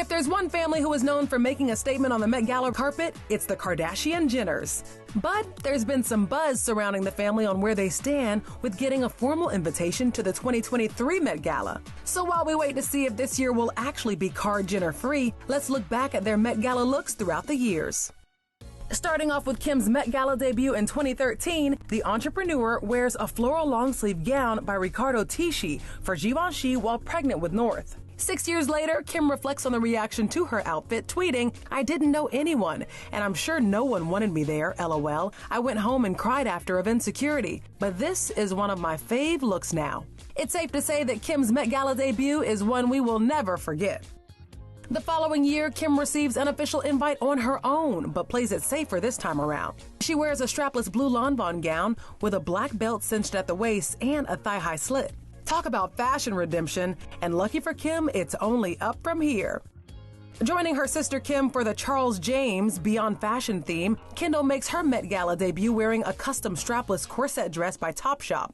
If there's one family who is known for making a statement on the Met Gala carpet, it's the Kardashian-Jenners. But there's been some buzz surrounding the family on where they stand with getting a formal invitation to the 2023 Met Gala. So while we wait to see if this year will actually be Kard-Jenner free, let's look back at their Met Gala looks throughout the years. Starting off with Kim's Met Gala debut in 2013, the entrepreneur wears a floral long-sleeve gown by Riccardo Tisci for Givenchy while pregnant with North. 6 years later, Kim reflects on the reaction to her outfit, tweeting, "I didn't know anyone, and I'm sure no one wanted me there, LOL. I went home and cried after of insecurity, but this is one of my fave looks now." It's safe to say that Kim's Met Gala debut is one we will never forget. The following year, Kim receives an official invite on her own, but plays it safer this time around. She wears a strapless blue lawn gown with a black belt cinched at the waist and a thigh-high slit. Talk about fashion redemption, and lucky for Kim, it's only up from here. Joining her sister Kim for the Charles James Beyond Fashion theme, Kendall makes her Met Gala debut wearing a custom strapless corset dress by Topshop.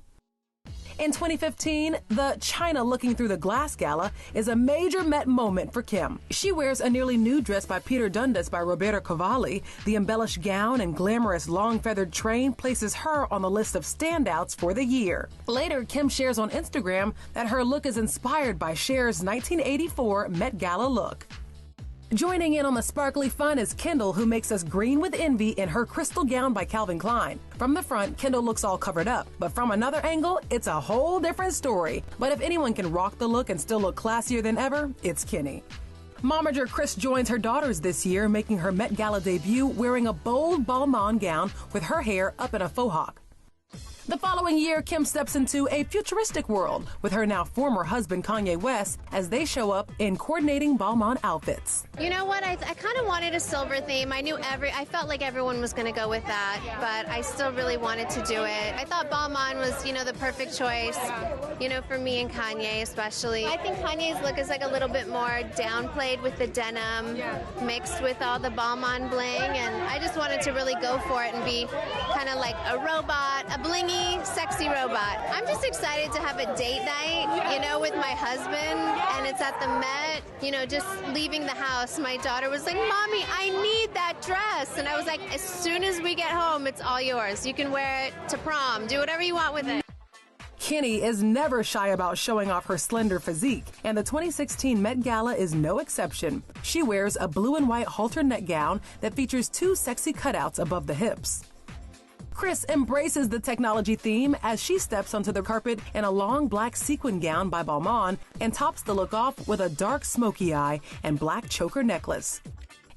In 2015, the China Looking Through the Glass Gala is a major Met moment for Kim. She wears a nearly nude dress by Peter Dundas by Roberto Cavalli. The embellished gown and glamorous long feathered train places her on the list of standouts for the year. Later, Kim shares on Instagram that her look is inspired by Cher's 1984 Met Gala look. Joining in on the sparkly fun is Kendall, who makes us green with envy in her crystal gown by Calvin Klein. From the front, Kendall looks all covered up, but from another angle, it's a whole different story. But if anyone can rock the look and still look classier than ever, it's Kenny. Momager Kris joins her daughters this year, making her Met Gala debut wearing a bold balmain gown with her hair up in a faux hawk. The following year, Kim steps into a futuristic world with her now former husband Kanye West as they show up in coordinating balmain outfits. You know what? I kind of wanted a silver theme. I felt like everyone was going to go with that, but I still really wanted to do it. I thought balmain was, the perfect choice, for me and Kanye especially. I think Kanye's look is like a little bit more downplayed with the denim mixed with all the balmain bling, and I just wanted to really go for it and be kind of like a robot, a blingy, sexy robot. I'm just excited to have a date night, with my husband, and it's at the Met, just leaving the house. My daughter was like, "Mommy, I need that dress." And I was like, "As soon as we get home, it's all yours. You can wear it to prom. Do whatever you want with it." Kenny is never shy about showing off her slender physique, and the 2016 Met Gala is no exception. She wears a blue and white halter neck gown that features two sexy cutouts above the hips. Kris embraces the technology theme as she steps onto the carpet in a long black sequin gown by Balmain and tops the look off with a dark smoky eye and black choker necklace.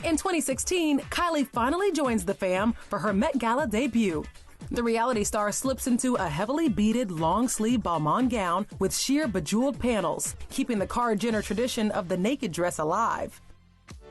In 2016, Kylie finally joins the fam for her Met Gala debut. The reality star slips into a heavily beaded long-sleeve Balmain gown with sheer bejeweled panels, keeping the Kard-Jenner tradition of the naked dress alive.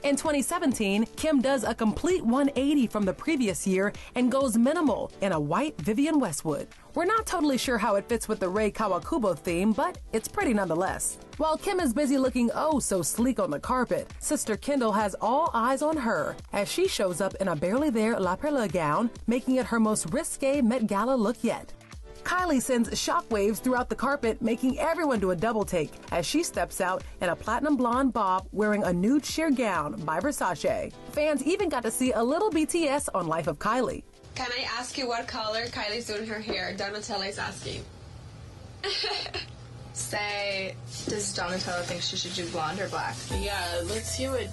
In 2017, Kim does a complete 180 from the previous year and goes minimal in a white Vivienne Westwood. We're not totally sure how it fits with the Rei Kawakubo theme, but it's pretty nonetheless. While Kim is busy looking oh so sleek on the carpet, sister Kendall has all eyes on her as she shows up in a barely there La Perla gown, making it her most risque Met Gala look yet. Kylie sends shockwaves throughout the carpet, making everyone do a double take as she steps out in a platinum blonde bob wearing a nude sheer gown by Versace. Fans even got to see a little BTS on Life of Kylie. Can I ask you what color Kylie's doing her hair? Donatella's asking. Say, does Donatella think she should do blonde or black? Yeah, let's see what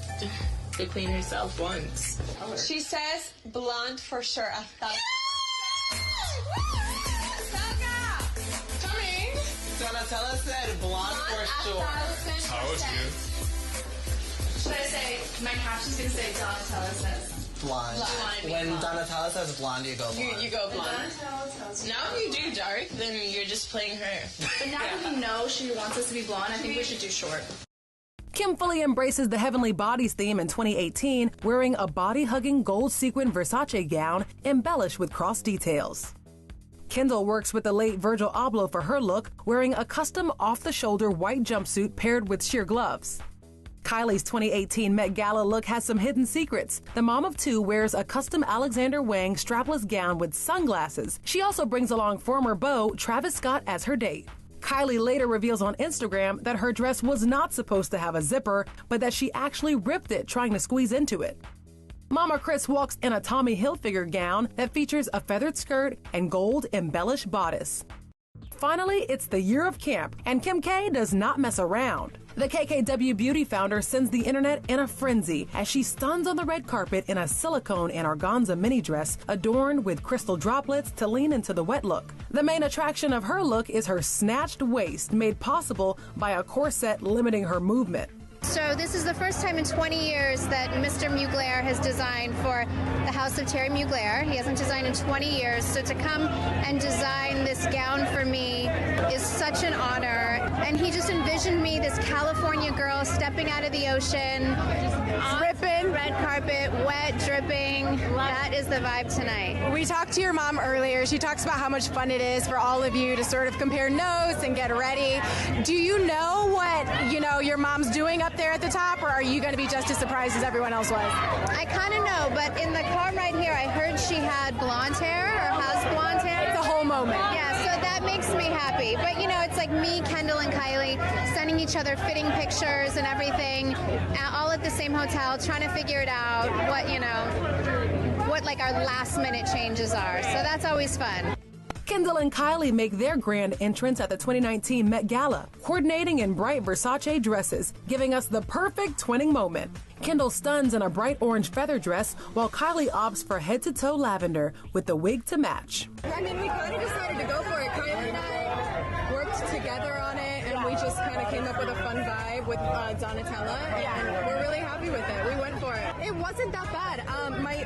the queen herself wants. She says blonde for sure. Donatella said blonde for sure. How was you? Should I say, my caption's going to say Donatella says blonde. When Donatella says blonde, you go blonde. You go blonde. No, you do dark, then you're just playing her. But now that we know she wants us to be blonde, I think we should do short. Kim fully embraces the Heavenly Bodies theme in 2018, wearing a body-hugging gold sequin Versace gown embellished with cross details. Kendall works with the late Virgil Abloh for her look, wearing a custom off-the-shoulder white jumpsuit paired with sheer gloves. Kylie's 2018 Met Gala look has some hidden secrets. The mom of two wears a custom Alexander Wang strapless gown with sunglasses. She also brings along former beau Travis Scott as her date. Kylie later reveals on Instagram that her dress was not supposed to have a zipper, but that she actually ripped it trying to squeeze into it. Mama Kris walks in a Tommy Hilfiger gown that features a feathered skirt and gold embellished bodice. Finally, it's the year of camp, and Kim K does not mess around. The KKW Beauty founder sends the internet in a frenzy as she stuns on the red carpet in a silicone and organza mini dress adorned with crystal droplets to lean into the wet look. The main attraction of her look is her snatched waist, made possible by a corset limiting her movement. So this is the first time in 20 years that Mr. Mugler has designed for the house of Terry Mugler. He hasn't designed in 20 years, so to come and design this gown for me is such an honor. And he just envisioned me, this California girl, stepping out of the ocean, dripping, red carpet, wet, dripping. That is the vibe tonight. We talked to your mom earlier. She talks about how much fun it is for all of you to sort of compare notes and get ready. Do you know what, your mom's doing up there at the top, or are you going to be just as surprised as everyone else was? I kind of know, but in the car right here, I heard she had blonde hair or has blonde hair. It's a whole moment. Yeah, so that makes me happy. But, it's like me, Kendall, and Kylie sending each other fitting pictures and everything, all at the same hotel, trying to figure it out, what like our last minute changes are. So that's always fun. Kendall and Kylie make their grand entrance at the 2019 Met Gala, coordinating in bright Versace dresses, giving us the perfect twinning moment. Kendall stuns in a bright orange feather dress, while Kylie opts for head-to-toe lavender with the wig to match. We kind of decided to go for it. Kylie and I worked together on it, and we just kind of came up with a fun vibe with Donatella, and we're really happy with it. We went for it. It wasn't that bad.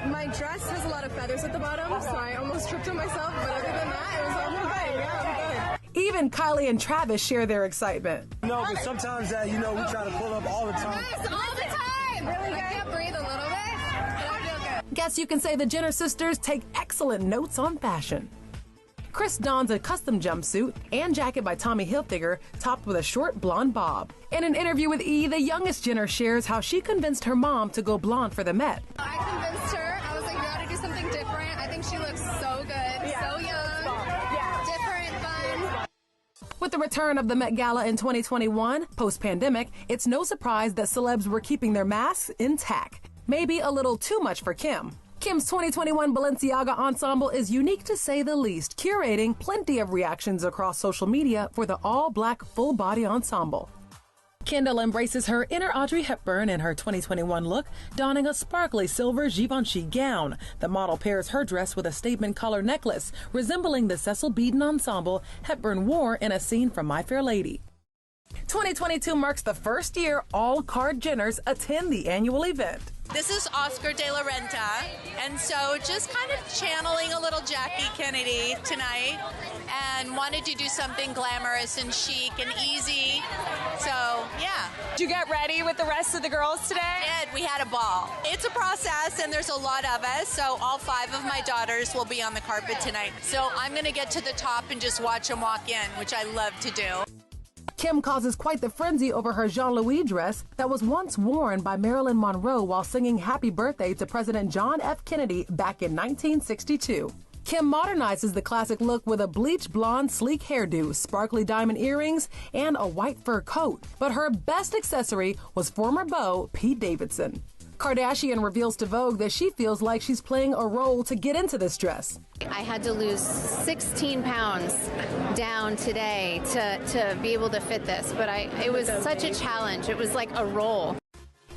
My dress has a lot of feathers at the bottom, so I almost tripped on myself, but other than that, it was all good. Yeah, I'm good. Even Kylie and Travis share their excitement. No, but sometimes that, we try to pull up all the time. Yes, all the time! Really good. I can't breathe a little bit, but I feel good. Guess you can say the Jenner sisters take excellent notes on fashion. Kris dons a custom jumpsuit and jacket by Tommy Hilfiger, topped with a short blonde bob. In an interview with E!, the youngest Jenner shares how she convinced her mom to go blonde for the Met. I convinced her. I was like, we gotta do something different. I think she looks so good, so young, different, fun. With the return of the Met Gala in 2021, post-pandemic, it's no surprise that celebs were keeping their masks intact. Maybe a little too much for Kim. Kim's 2021 Balenciaga ensemble is unique to say the least, curating plenty of reactions across social media for the all-black full-body ensemble. Kendall embraces her inner Audrey Hepburn in her 2021 look, donning a sparkly silver Givenchy gown. The model pairs her dress with a statement collar necklace, resembling the Cecil Beaton ensemble Hepburn wore in a scene from My Fair Lady. 2022 marks the first year all Kardashian-Jenners attend the annual event. This is Oscar de la Renta, and so just kind of channeling a little Jackie Kennedy tonight, and wanted to do something glamorous and chic and easy, so yeah. Did you get ready with the rest of the girls today? We had a ball. It's a process, and there's a lot of us, so all 5 of my daughters will be on the carpet tonight. So I'm going to get to the top and just watch them walk in, which I love to do. Kim causes quite the frenzy over her Jean-Louis dress that was once worn by Marilyn Monroe while singing Happy Birthday to President John F. Kennedy back in 1962. Kim modernizes the classic look with a bleach blonde sleek hairdo, sparkly diamond earrings, and a white fur coat. But her best accessory was former beau Pete Davidson. Kardashian reveals to Vogue that she feels like she's playing a role to get into this dress. I had to lose 16 pounds down today to be able to fit this, but it was such a challenge. It was like a role.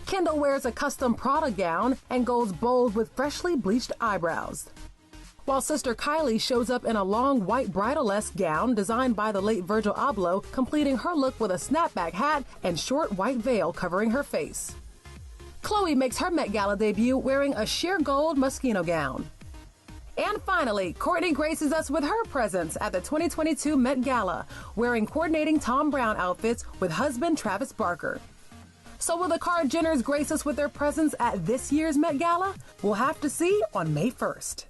Kendall wears a custom Prada gown and goes bold with freshly bleached eyebrows, while sister Kylie shows up in a long white bridal-esque gown designed by the late Virgil Abloh, completing her look with a snapback hat and short white veil covering her face. Khloe makes her Met Gala debut wearing a sheer gold Moschino gown. And finally, Kourtney graces us with her presence at the 2022 Met Gala, wearing coordinating Thom Browne outfits with husband Travis Barker. So will the Kardashian-Jenners grace us with their presence at this year's Met Gala? We'll have to see on May 1st.